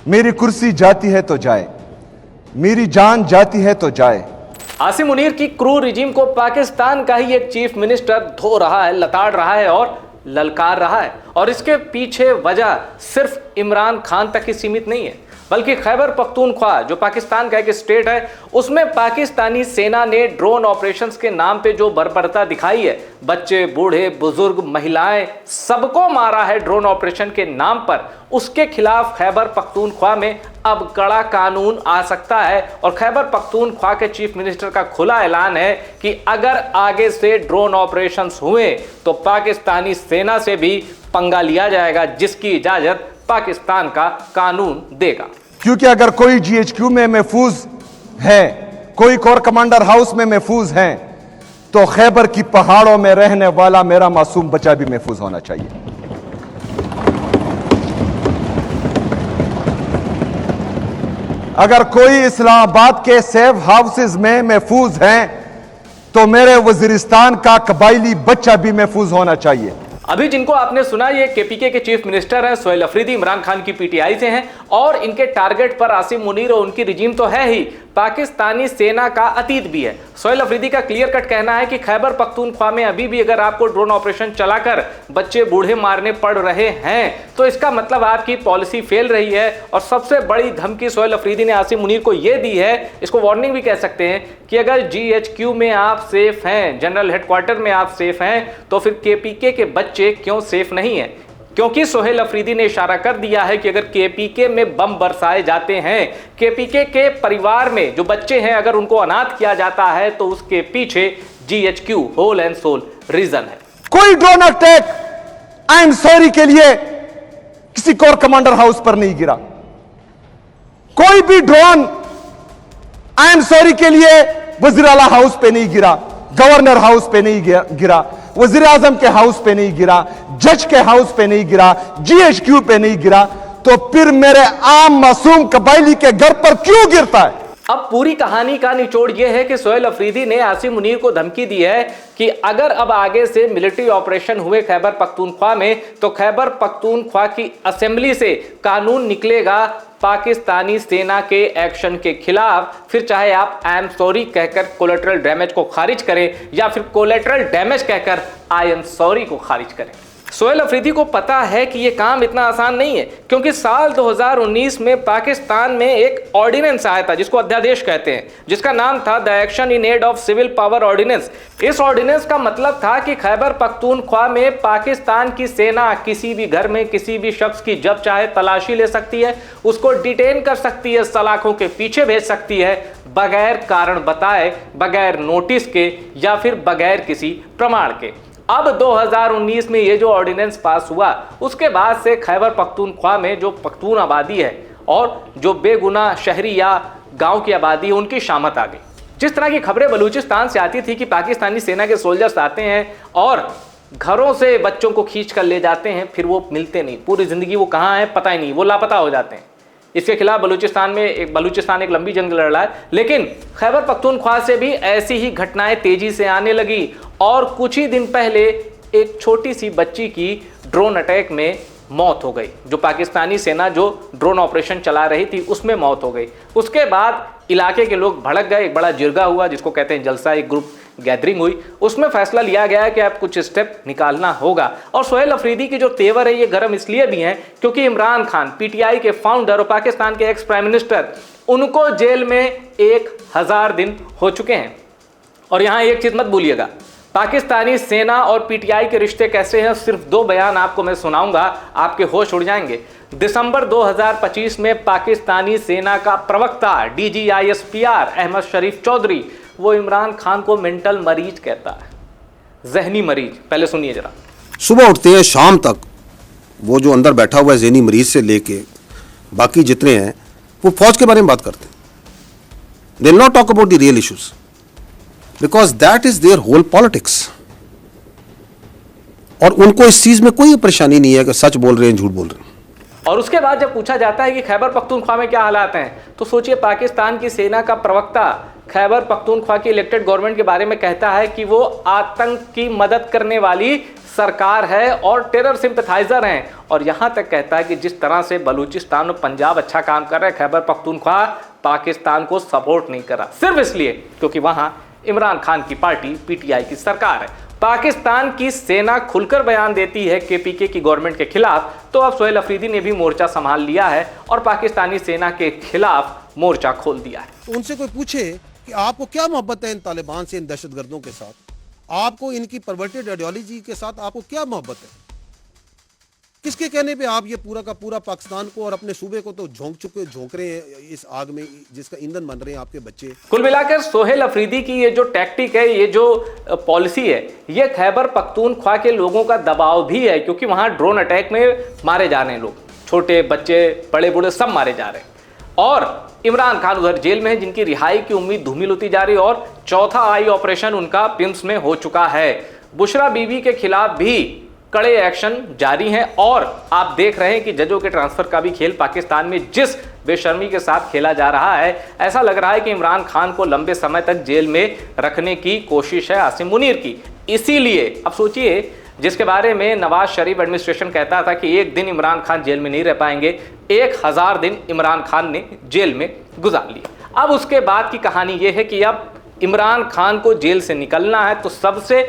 मेरी कुर्सी जाती है तो जाए, मेरी जान जाती है तो जाए। आसिम मुनीर की क्रूर रिजीम को पाकिस्तान का ही एक चीफ मिनिस्टर धो रहा है, लताड़ रहा है और ललकार रहा है। और इसके पीछे वजह सिर्फ इमरान खान तक ही सीमित नहीं है, बल्कि खैबर पख्तूनख्वा जो पाकिस्तान का एक स्टेट है, उसमें पाकिस्तानी सेना ने ड्रोन ऑपरेशंस के नाम पे जो बर्बरता दिखाई है, बच्चे, बूढ़े, बुजुर्ग, महिलाएं, सबको मारा है ड्रोन ऑपरेशन के नाम पर। उसके खिलाफ खैबर पख्तूनख्वा में अब कड़ा कानून आ सकता है। और खैबर पख्तूनख्वा के चीफ मिनिस्टर का खुला ऐलान है कि अगर आगे से ड्रोन ऑपरेशंस हुए तो पाकिस्तानी सेना से भी पंगा लिया जाएगा, जिसकी इजाजत पाकिस्तान का कानून देगा। क्योंकि अगर कोई GHQ में महफूज है, कोई कोर कमांडर हाउस में महफूज है, तो खैबर की पहाड़ों में रहने वाला मेरा मासूम बच्चा भी महफूज होना चाहिए। अगर कोई इस्लामाबाद के सेफ हाउसेज में महफूज है, तो मेरे वजीरिस्तान का कबायली बच्चा भी महफूज होना चाहिए। अभी जिनको आपने सुना, ये KPK के चीफ मिनिस्टर हैं सोहेल अफरीदी, इमरान खान की PTI से हैं, और इनके टारगेट पर आसिम मुनीर और उनकी रिजीम तो है ही, पाकिस्तानी सेना का अतीत भी है। सोहेल अफरीदी का क्लियर कट कहना है कि खैबर पख्तूनख्वा में अभी भी अगर आपको ड्रोन ऑपरेशन चलाकर बच्चे बूढ़े मारने पड़ रहे हैं, तो इसका मतलब आपकी पॉलिसी फेल रही है। और सबसे बड़ी धमकी सोहेल अफरीदी ने आसिम मुनीर को यह दी है, इसको वार्निंग भी कह सकते हैं, कि अगर GHQ में आप सेफ हैं, जनरल हेडक्वार्टर में आप सेफ हैं, तो फिर KPK के बच्चे क्यों सेफ नहीं है? क्योंकि सोहेल अफरीदी ने इशारा कर दिया है कि अगर KPK में बम बरसाए जाते हैं, KPK के परिवार में जो बच्चे हैं, अगर उनको अनाथ किया जाता है, तो उसके पीछे GHQ whole and sole reason है। कोई drone attack I am sorry के लिए किसी कोर कमांडर हाउस पर नहीं गिरा। कोई भी ड्रोन आई एम सॉरी के लिए वजीर आला हाउस पे नहीं गिरा, गवर्नर हाउस पे नहीं गिरा, वजीर आजम के हाउस पे नहीं गिरा, जज के हाउस पे नहीं गिरा, GHQ पे नहीं गिरा, तो फिर मेरे आम मासूम कबायली के घर पर क्यों गिरता है? अब पूरी कहानी का निचोड़ यह है कि सोहेल अफरीदी ने आसिम मुनीर को धमकी दी है कि अगर अब आगे से मिलिट्री ऑपरेशन हुए खैबर पख्तूनख्वा में, तो खैबर पख्तूनख्वा की असेंबली से कानून निकलेगा पाकिस्तानी सेना के एक्शन के खिलाफ। फिर चाहे आप आई एम सॉरी कहकर कोलेटरल डैमेज को खारिज करें, या फिर कोलेटरल डैमेज कहकर आई एम सॉरी को खारिज करें। सोहेल अफरीदी को पता है कि यह काम इतना आसान नहीं है, क्योंकि साल 2019 में पाकिस्तान में एक ऑर्डिनेंस आया था, जिसको अध्यादेश कहते हैं, जिसका नाम था the action in aid of civil power ordinance. इस ऑर्डिनेंस का मतलब था कि खैबर पख्तूनख्वा में पाकिस्तान की सेना किसी भी घर में किसी भी शख्स की जब चाहे तलाशी ले सकती है, उसको डिटेन कर सकती है, सलाखों के पीछे भेज सकती है, बगैर कारण बताए, बगैर नोटिस के, या फिर बगैर किसी प्रमाण के। अब 2019 में ये जो ऑर्डिनेंस पास हुआ, उसके बाद से खैबर पख्तूनख्वा में जो पख्तून आबादी है और जो बेगुनाह शहरी या गांव की आबादी है, उनकी शामत आ गई। जिस तरह की खबरें बलूचिस्तान से आती थी कि पाकिस्तानी सेना के सोल्जर्स आते हैं और घरों से बच्चों को खींच कर ले जाते हैं, फिर वो मिलते नहीं, पूरी जिंदगी वो कहाँ हैं पता ही नहीं, वो लापता हो जाते हैं। इसके खिलाफ बलूचिस्तान एक लंबी जंग लड़ रहा है, लेकिन खैबर पख्तूनख्वा से भी ऐसी ही घटनाएं तेजी से आने लगी। और कुछ ही दिन पहले एक छोटी सी बच्ची की ड्रोन अटैक में मौत हो गई, जो पाकिस्तानी सेना जो ड्रोन ऑपरेशन चला रही थी उसमें मौत हो गई। उसके बाद इलाके के लोग भड़क गए, एक बड़ा जिरगा हुआ, जिसको कहते हैं जलसा, एक ग्रुप गैदरिंग हुई। उसमें फैसला लिया गया कि अब कुछ स्टेप निकालना होगा। और सोहेल अफरीदी की जो तेवर है ये गर्म इसलिए भी हैं क्योंकि इमरान खान, PTI के फाउंडर और पाकिस्तान के एक्स प्राइम मिनिस्टर, उनको जेल में 1000 दिन हो चुके हैं। और यहाँ एक चीज मत भूलिएगा, पाकिस्तानी सेना और PTI के रिश्ते कैसे हैं, सिर्फ 2 बयान आपको मैं सुनाऊंगा, आपके होश उड़ जाएंगे। दिसंबर 2025 में पाकिस्तानी सेना का प्रवक्ता DGISPR अहमद शरीफ चौधरी, वो इमरान खान को मेंटल मरीज कहता है, जहनी मरीज। पहले सुनिए जरा। सुबह उठते हैं शाम तक वो जो अंदर बैठा हुआ है जहनी मरीज से लेके बाकी जितने हैं, वो फौज के बारे में बात करते हैं। They will not talk about the real issues because that is their whole politics. और उनको इस चीज में कोई परेशानी नहीं है कि सच बोल रहे हैं झूठ बोल रहे हैं। और उसके बाद जब पूछा जाता है कि खैबर पख्तूनख्वा में क्या हालात हैं, तो सोचिए पाकिस्तान की सेना का प्रवक्ता खैबर पख्तूनख्वा की इलेक्टेड गवर्नमेंट के बारे में कहता है कि वो आतंक की मदद करने वाली सरकार है और टेरर सिंपथाइजर हैं, और यहां तक कहता है कि जिस तरह से बलूचिस्तान और पंजाब अच्छा काम कर रहे हैं, खैबर पख्तूनख्वा पाकिस्तान को सपोर्ट नहीं कर रहा, सिर्फ इसलिए क्योंकि वहां इमरान खान की पार्टी पीटीआई की सरकार है। पाकिस्तान की सेना खुलकर बयान देती है केपीके की गवर्नमेंट के खिलाफ, तो अब सोहेल अफरीदी ने भी मोर्चा संभाल लिया है और पाकिस्तानी सेना के खिलाफ मोर्चा खोल दिया है। तो उनसे कोई पूछे कि आपको क्या मोहब्बत है इन तालिबान से, इन दहशतगर्दों के साथ, आपको इनकी परवर्टेड आइडियोलॉजी के साथ आपको क्या मोहब्बत है? किसके कहने पे आप ये पूरा का पूरा पाकिस्तान को और अपने सूबे को तो झोंक रहे हैं इस आग में जिसका ईंधन बन रहे हैं आपके बच्चे? कुल मिलाकर सोहेल अफरीदी की ये जो टैक्टिक है, ये जो पॉलिसी है, ये खैबर पख्तूनख्वा के लोगों का दबाव भी है, क्योंकि वहां ड्रोन अटैक में मारे जा रहे हैं लोग, छोटे बच्चे बड़े बूढ़े सब मारे जा रहे हैं, और इमरान खान उधर जेल में है जिनकी रिहाई की उम्मीद धूमिल होती जा रही है, और चौथा आई ऑपरेशन उनका पिम्स में हो चुका है। बुशरा बीबी के खिलाफ भी कड़े एक्शन जारी हैं, और आप देख रहे हैं कि जजों के ट्रांसफर का भी खेल पाकिस्तान में जिस बेशर्मी के साथ खेला जा रहा है, ऐसा लग रहा है कि इमरान खान को लंबे समय तक जेल में रखने की कोशिश है आसिम मुनीर की। इसीलिए अब सोचिए, जिसके बारे में नवाज शरीफ एडमिनिस्ट्रेशन कहता था कि एक दिन इमरान खान जेल में नहीं रह पाएंगे, 1000 दिन इमरान खान ने जेल में गुजार लिए। अब उसके बाद की कहानी यह है कि अब इमरान खान को जेल से निकलना है, तो सबसे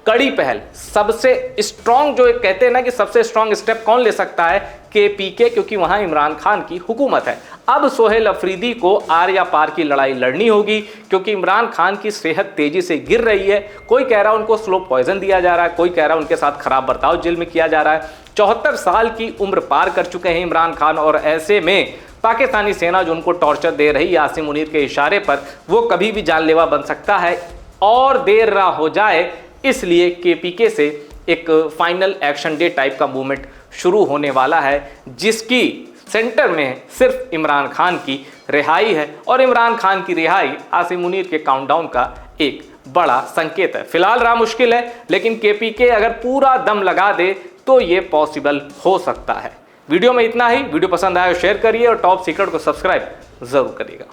कड़ी पहल, सबसे स्ट्रॉन्ग, जो कहते हैं ना कि सबसे स्ट्रॉन्ग स्टेप कौन ले सकता है? केपीके, क्योंकि वहां इमरान खान की हुकूमत है। अब सोहेल अफरीदी को आर या पार की लड़ाई लड़नी होगी, क्योंकि इमरान खान की सेहत तेजी से गिर रही है। कोई कह रहा है उनको स्लो पॉइजन दिया जा रहा है, कोई कह रहा है उनके साथ खराब बर्ताव जेल में किया जा रहा है। 74 साल की उम्र पार कर चुके हैं इमरान खान, और ऐसे में पाकिस्तानी सेना जो उनको टॉर्चर दे रही है आसिम मुनीर के इशारे पर, वो कभी भी जानलेवा बन सकता है और देर ना हो जाए। इसलिए केपीके से एक फाइनल एक्शन डे टाइप का मूवमेंट शुरू होने वाला है, जिसकी सेंटर में सिर्फ इमरान खान की रिहाई है, और इमरान खान की रिहाई आसिम मुनीर के काउंटडाउन का एक बड़ा संकेत है। फिलहाल राह मुश्किल है, लेकिन केपीके अगर पूरा दम लगा दे तो ये पॉसिबल हो सकता है। वीडियो में इतना ही। वीडियो पसंद आया तो शेयर करिए और टॉप सीक्रेट को सब्सक्राइब जरूर करिएगा।